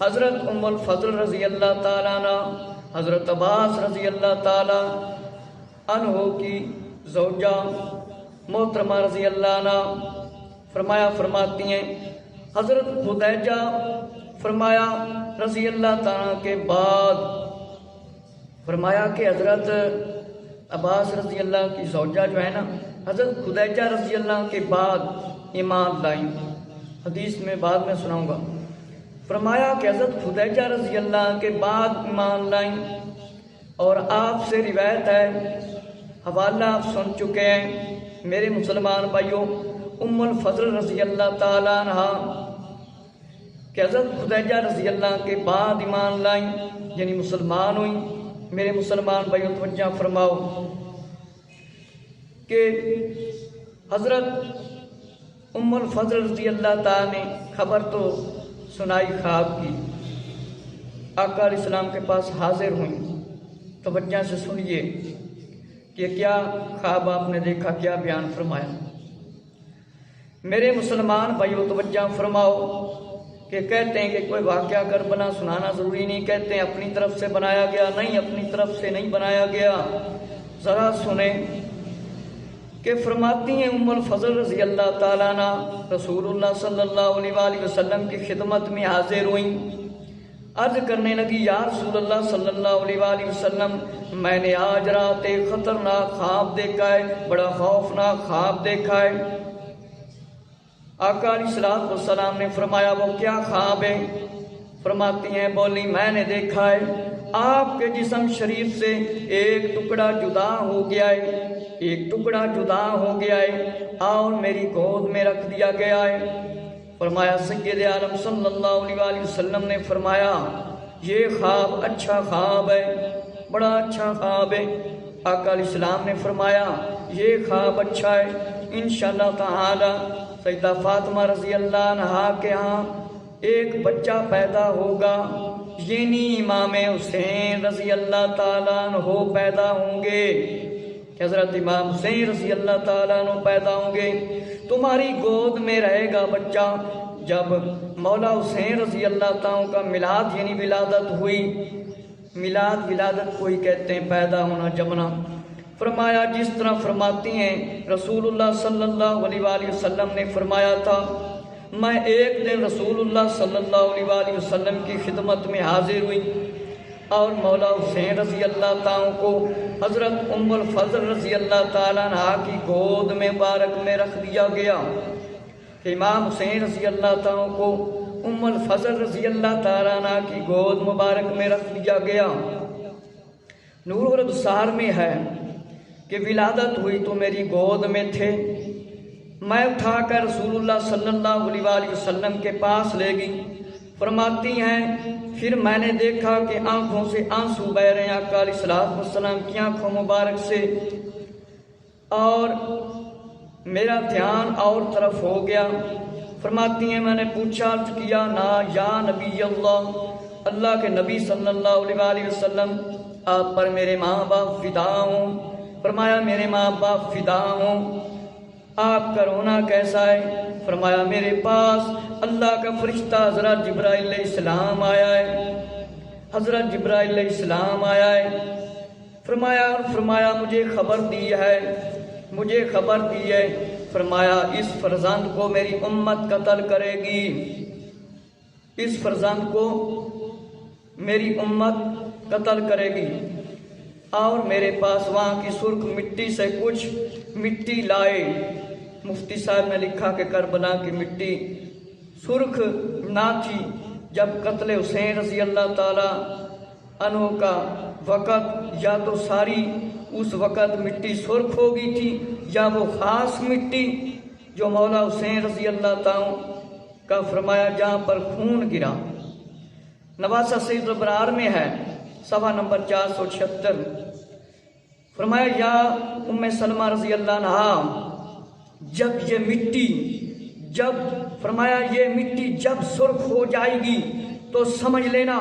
حضرت ام الفضل رضی اللہ تعالیٰ عنہ حضرت عباس رضی اللہ تعالیٰ عنہ کی زوجہ محترمہ رضی اللہ عنہ فرماتی ہیں حضرت خدیجہ فرمایا رضی اللہ تعالیٰ کے بعد فرمایا کہ حضرت عباس رضی اللہ کی زوجہ جو ہے نا حضرت خدیجہ رضی اللہ کے بعد ایمان لائیں. حدیث میں بعد میں سناؤں گا. فرمایا کہ حضرت خدیجہ رضی اللہ کے بعد ایمان لائیں. اور آپ سے روایت ہے، حوالہ آپ سن چکے ہیں میرے مسلمان بھائیوں، ام الفضل رضی اللہ تعالیٰ عنہ کہ حضرت خدیجہ رضی اللہ کے بعد ایمان لائیں، یعنی مسلمان ہوئیں. میرے مسلمان بھائیوں توجہ فرماؤ کہ حضرت ام الفضل رضی اللہ تعالیٰ نے خبر تو سنائی خواب کی، آقا علیہ السلام کے پاس حاضر ہوئیں. توجہ سے سنیے کہ کیا خواب آپ نے دیکھا، کیا بیان فرمایا. میرے مسلمان بھائیوں توجہ فرماؤ کہ کہتے ہیں کہ کوئی واقعہ کربلا سنانا ضروری نہیں، کہتے ہیں اپنی طرف سے بنایا گیا. نہیں، اپنی طرف سے نہیں بنایا گیا. ذرا سنیں کہ فرماتی ہیں ام الفضل رضی اللہ تعالیٰ عنہ رسول اللہ صلی اللہ علیہ وآلہ وسلم کی خدمت میں حاضر ہوئیں. عرض کرنے لگی یا رسول اللہ صلی اللہ علیہ وآلہ وسلم، میں نے آج رات ایک خطرناک خواب دیکھا ہے، بڑا خوفناک خواب دیکھا ہے. آقا علیہ السلام نے فرمایا وہ کیا خواب ہے؟ فرماتی ہیں بولی میں نے دیکھا ہے آپ کے جسم شریف سے ایک ٹکڑا جدا ہو گیا ہے، ایک ٹکڑا جدا ہو گیا ہے اور میری گود میں رکھ دیا گیا ہے. فرمایا سید عالم صلی اللہ علیہ وآلہ وسلم نے فرمایا یہ خواب اچھا خواب ہے، بڑا اچھا خواب ہے. آقا علیہ السلام نے فرمایا یہ خواب اچھا ہے، انشاءاللہ تعالی سیدہ فاطمہ رضی اللہ عنہا کے ہاں ایک بچہ پیدا ہوگا، یعنی امام حسین رضی اللہ تعالیٰ عنہ پیدا ہوں گے، کہ حضرت امام حسین رضی اللہ تعالیٰ عنہ پیدا ہوں گے. تمہاری گود میں رہے گا بچہ. جب مولا حسین رضی اللہ تعالیٰ کا میلاد یعنی ولادت ہوئی، میلاد ولادت کو ہی کہتے ہیں پیدا ہونا، جمنا. فرمایا جس طرح فرماتی ہیں رسول اللہ صلی اللہ علیہ وآلہ وسلم نے فرمایا تھا، میں ایک دن رسول اللہ صلی اللہ علیہ وآلہ وسلم کی خدمت میں حاضر ہوئی اور مولا حسین رضی اللہ تعالیٰ کو حضرت ام الفضل رضی اللہ تعالیٰ عنہ کی گود میں مبارک میں رکھ دیا گیا. کہ امام حسین رضی اللہ تعالیٰ کو ام الفضل رضی اللہ تعالیٰ عنہ کی گود مبارک میں رکھ دیا گیا. نور الابصار میں ہے کہ ولادت ہوئی تو میری گود میں تھے، میں اٹھا کر رسول اللہ صلی اللہ علیہ وآلہ وسلم کے پاس لے گئی. فرماتی ہیں پھر میں نے دیکھا کہ آنکھوں سے آنسو بہ رہے ہیں آقا علیہ السلام کی آنکھوں مبارک سے، اور میرا دھیان اور طرف ہو گیا. فرماتی ہیں میں نے پوچھا کیا نا یا نبی اللہ، اللہ کے نبی صلی اللہ علیہ وآلہ وسلم آپ پر میرے ماں باپ فدا ہوں. فرمایا میرے ماں باپ فدا ہوں. آپ کا رونا کیسا ہے؟ فرمایا میرے پاس اللہ کا فرشتہ حضرت جبرائیل علیہ السلام آیا ہے، حضرت جبرائیل علیہ السلام آیا ہے. فرمایا مجھے خبر دی ہے. فرمایا اس فرزند کو میری امت قتل کرے گی، اس فرزند کو میری امت قتل کرے گی. اور میرے پاس وہاں کی سرخ مٹی سے کچھ مٹی لائے. مفتی صاحب نے لکھا کہ کربلا کی مٹی سرخ نہ تھی. جب قتل حسین رضی اللہ تعالی عنہ کا وقت، یا تو ساری اس وقت مٹی سرخ ہو گئی تھی، یا وہ خاص مٹی جو مولا حسین رضی اللہ تعالی کا فرمایا جہاں پر خون گرا. نواسہ سید الابرار میں ہے صفحہ نمبر 476. فرمایا یا ام سلمہ رضی اللہ عنہ جب یہ مٹی جب سرخ ہو جائے گی تو سمجھ لینا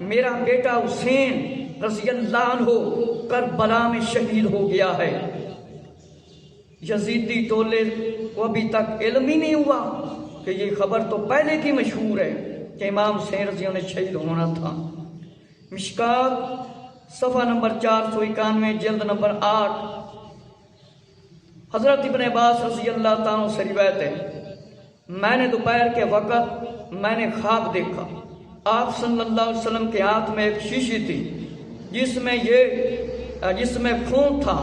میرا بیٹا حسین رضی اللہ عنہ کربلا میں شہید ہو گیا ہے. یزیدی ٹولے کو ابھی تک علم ہی نہیں ہوا کہ یہ خبر تو پہلے کی مشہور ہے. کہ امام حسین رضی اللہ عنہ نے شہید ہونا تھا۔ مشکات صفحہ نمبر 491 جلد نمبر 8۔ حضرت ابن عباس رضی اللہ تعالیٰ سے روایت ہے، میں نے دوپہر کے وقت میں نے خواب دیکھا، آپ صلی اللہ علیہ وسلم کے ہاتھ میں ایک شیشی تھی جس میں خون تھا۔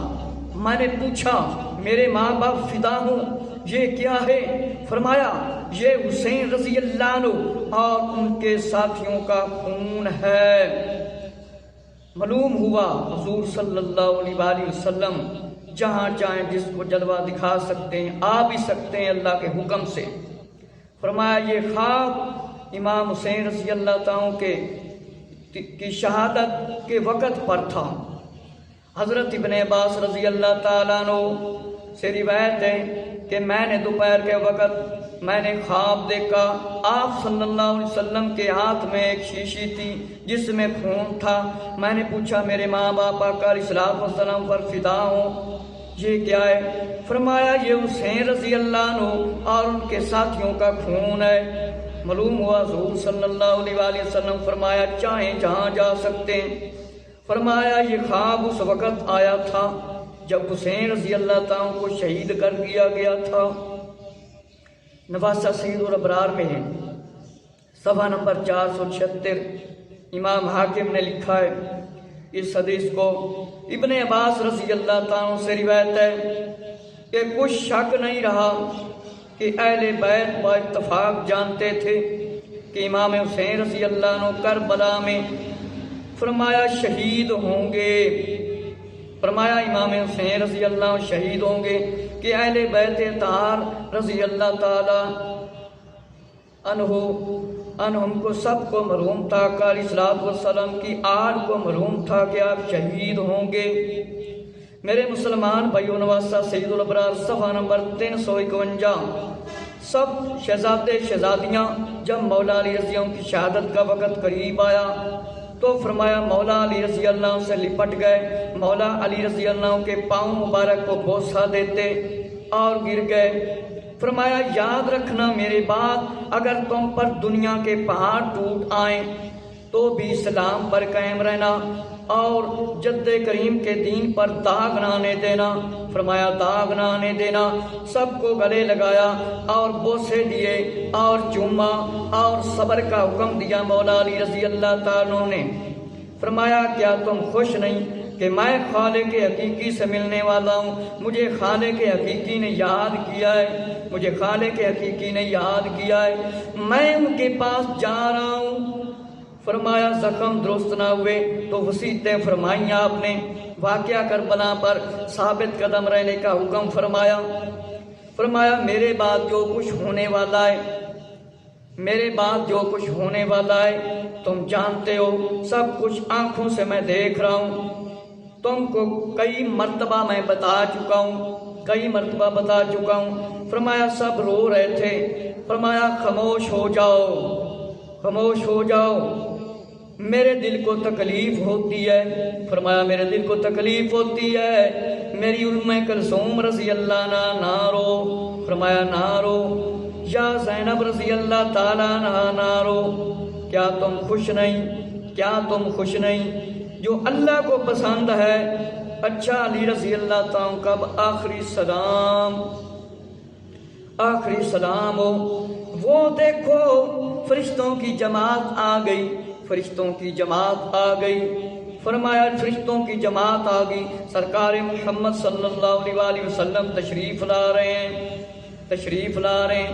میں نے پوچھا میرے ماں باپ فدا ہوں یہ کیا ہے؟ فرمایا یہ حسین رضی اللہ عنہ اور ان کے ساتھیوں کا خون ہے۔ معلوم ہوا حضور صلی اللہ علیہ وآلہ وسلم جہاں چاہیں جس کو جلوہ دکھا سکتے ہیں، آ بھی سکتے ہیں اللہ کے حکم سے۔ فرمایا یہ خواب امام حسین رضی اللہ تعالیٰ کی شہادت کے وقت پر تھا۔ حضرت ابن عباس رضی اللہ تعالیٰ عنہ سے روایت ہے کہ میں نے دوپہر کے وقت میں نے خواب دیکھا، آپ صلی اللہ علیہ وسلم کے ہاتھ میں ایک شیشی تھی جس میں خون تھا۔ میں نے پوچھا میرے ماں باپ آقا علیہ الصلوۃ والسلام پر فدا ہوں یہ کیا ہے؟ فرمایا یہ حسین رضی اللہ عنہ اور ان کے ساتھیوں کا خون ہے۔ معلوم ہوا حضور صلی اللہ علیہ وآلہ وسلم فرمایا چاہیں جہاں جا سکتے ہیں۔ فرمایا یہ خواب اس وقت آیا تھا جب حسین رضی اللہ تعالیٰ کو شہید کر دیا گیا تھا۔ نواسہ سید الابرار میں ہے، صفحہ نمبر 476۔ امام حاکم نے لکھا ہے اس حدیث کو ابن عباس رضی اللہ تعالیٰ سے روایت ہے کہ کچھ شک نہیں رہا کہ اہل بیت با اتفاق جانتے تھے کہ امام حسین رضی اللہ عنہ کربلا میں فرمایا شہید ہوں گے۔ فرمایا امام حسین رضی اللہ عنہ شہید ہوں گے کہ اہل بیت طاہر رضی اللہ تعالی عنہم کو سب کو معلوم تھا، علیہ الصلوۃ والسلام کی آل کو معلوم تھا کہ آپ شہید ہوں گے۔ میرے مسلمان بھائیو، نواسہ سید الابرار صفحہ نمبر 351۔ سب شہزادے شہزادیاں جب مولا علی رضی اللہ عنہ کی شہادت کا وقت قریب آیا تو فرمایا مولا علی رضی اللہ عنہ سے لپٹ گئے، مولا علی رضی اللہ عنہ کے پاؤں مبارک کو بوسہ دیتے اور گر گئے۔ فرمایا یاد رکھنا میرے بات، اگر تم پر دنیا کے پہاڑ ٹوٹ آئیں تو بھی اسلام پر قائم رہنا اور جد کریم کے دین پر داغ نہ آنے دینا۔ فرمایا داغ نہ آنے دینا۔ سب کو گلے لگایا اور بوسے دیے اور چوما اور صبر کا حکم دیا مولا علی رضی اللہ تعالیٰ نے۔ فرمایا کیا تم خوش نہیں کہ میں خالق حقیقی سے ملنے والا ہوں؟ مجھے خالق حقیقی نے یاد کیا ہے، مجھے خالق حقیقی نے یاد کیا ہے، میں ان کے پاس جا رہا ہوں۔ فرمایا زخم درست نہ ہوئے تو وصیتیں فرمائیں آپ نے، واقعہ کربلا پر ثابت قدم رہنے کا حکم فرمایا۔ فرمایا میرے بعد جو کچھ ہونے والا ہے، میرے بعد جو کچھ ہونے والا ہے تم جانتے ہو، سب کچھ آنکھوں سے میں دیکھ رہا ہوں، تم کو کئی مرتبہ میں بتا چکا ہوں، فرمایا سب رو رہے تھے۔ فرمایا خاموش ہو جاؤ، خاموش ہو جاؤ، میرے دل کو تکلیف ہوتی ہے۔ فرمایا میرے دل کو تکلیف ہوتی ہے، میری ام کلثوم رضی اللہ عنہا نہ رو۔ فرمایا نہ رو، یا زینب رضی اللہ تعالیٰ عنہا نہ رو، کیا تم خوش نہیں جو اللہ کو پسند ہے؟ اچھا علی رضی اللہ تعالیٰ کا آخری سلام ہو، وہ دیکھو فرشتوں کی جماعت آ گئی، فرشتوں کی جماعت آ گئی۔ فرمایا فرشتوں کی جماعت آ گئی، سرکار محمد صلی اللہ علیہ وآلہ وسلم تشریف لا رہے ہیں۔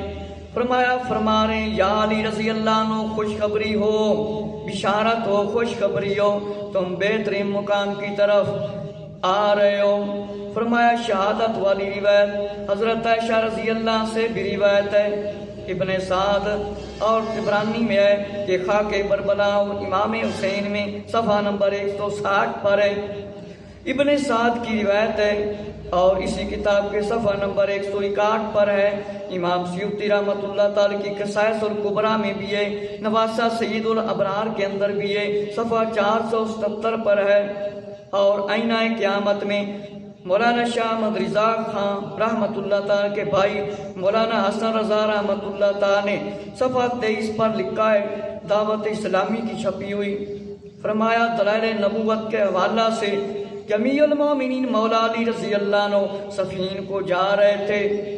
فرمایا فرما رہے ہیں یا علی رضی اللہ عنہ خوشخبری ہو، بشارت ہو، خوشخبری ہو، تم بہترین مقام کی طرف آ رہے ہو۔ فرمایا شہادت والی روایت حضرت عائشہ رضی اللہ سے بھی روایت ہے، ابن سعد اور طبرانی میں ہے کہ خاک بربلا امام حسین میں صفحہ نمبر 160 پر ہے۔ ابن سعد کی روایت ہے اور اسی کتاب کے صفحہ نمبر 161 پر ہے۔ امام سیوطی رحمۃ اللہ تعالی کی قصائص الکبریٰ میں بھی ہے، نواسہ سید الابرار کے اندر بھی ہے، صفحہ 477 پر ہے۔ اور آئینہ قیامت میں مولانا شاہ احمد رضا خان رحمۃ اللہ تعالی کے بھائی مولانا حسن رضا رحمۃ اللہ تعالی نے صفحہ 23 پر لکھا ہے دعوت اسلامی کی چھپی ہوئی۔ فرمایا دلائل نبوت کے حوالہ سے کہ امیر المومنین مولا علی رضی اللہ عنہ صفین کو جا رہے تھے۔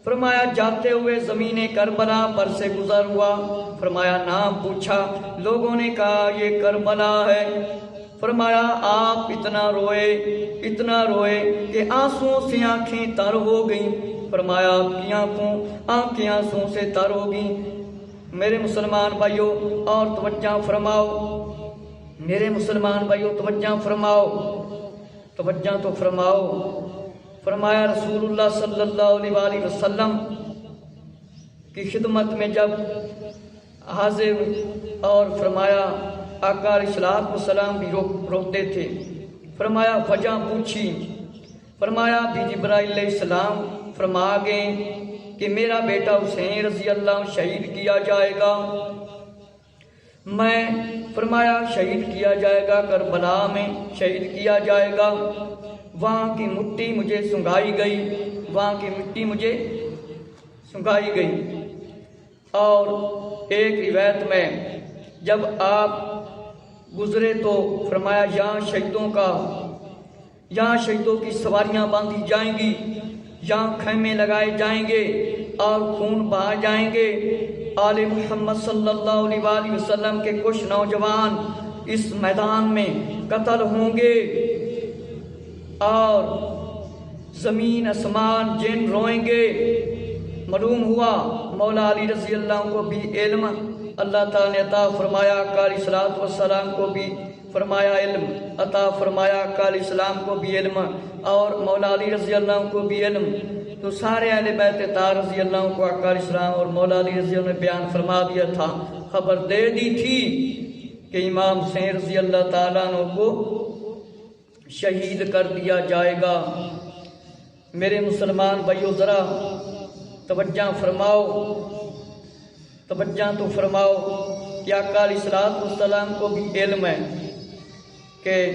فرمایا جاتے ہوئے زمین کربلا پر سے گزر ہوا۔ فرمایا نام پوچھا، لوگوں نے کہا یہ کربلا ہے۔ فرمایا آپ اتنا روئے کہ آنسوؤں سے آنکھیں تر ہو گئیں۔ فرمایا آپ کی آنکھیں آنسوؤں سے تر ہو گئیں۔ میرے مسلمان بھائیوں اور توجہ فرماؤ، میرے مسلمان بھائیوں توجہ فرماؤ، توجہ تو فرماؤ۔ فرمایا رسول اللہ صلی اللہ علیہ وآلہ وسلم کی خدمت میں جب حاضر اور فرمایا آقا علیہ السلام بھی روتے تھے۔ فرمایا وجہ پوچھی۔ فرمایا بھی جبرائیل علیہ السلام فرما گئے کہ میرا بیٹا حسین رضی اللہ عنہ شہید کیا جائے گا۔ میں فرمایا شہید کیا جائے گا، کربلا میں شہید کیا جائے گا۔ وہاں کی مٹی مجھے سنگھائی گئی، وہاں کی مٹی مجھے سنگھائی گئی۔ اور ایک روایت میں جب آپ گزرے تو فرمایا یہاں شہیدوں کی سواریاں باندھی جائیں گی، یہاں خیمے لگائے جائیں گے اور خون بہا جائیں گے۔ آل محمد صلی اللہ علیہ وآلہ وسلم کے کچھ نوجوان اس میدان میں قتل ہوں گے اور زمین اسمان جن روئیں گے۔ معلوم ہوا مولا علی رضی اللہ عنہ کو بھی علم اللہ تعالیٰ نے عطا فرمایا، آقا علیہ السلام کو بھی فرمایا علم عطا فرمایا، آقا علیہ السلام کو بھی علم اور مولا علی رضی اللہ عنہ کو بھی علم۔ تو سارے اہل بیت اطہار رضی اللہ عنہ کو آقا علیہ السلام اور مولا علی رضی اللہ عنہ نے بیان فرما دیا تھا، خبر دے دی تھی کہ امام حسین رضی اللہ تعالیٰ عنہ کو شہید کر دیا جائے گا۔ میرے مسلمان بھائیو ذرا توجہ فرماؤ، توجہ تو فرماؤ کہ آقا علیہ السلام کو بھی علم ہے کہ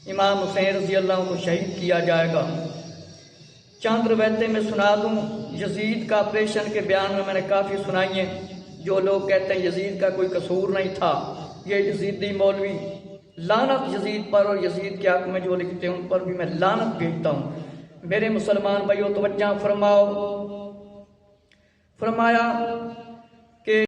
امام حسین رضی اللہ عنہ کو شہید کیا جائے گا۔ چند روایتیں میں سنا دوں۔ یزید کا آپریشن کے بیان میں نے کافی سنائی ہیں۔ جو لوگ کہتے ہیں یزید کا کوئی قصور نہیں تھا، یہ یزیدی مولوی لعنت یزید پر اور یزید کے حق میں جو لکھتے ہیں ان پر بھی میں لعنت بھیجتا ہوں۔ میرے مسلمان بھائیو توجہ فرماؤ۔ فرمایا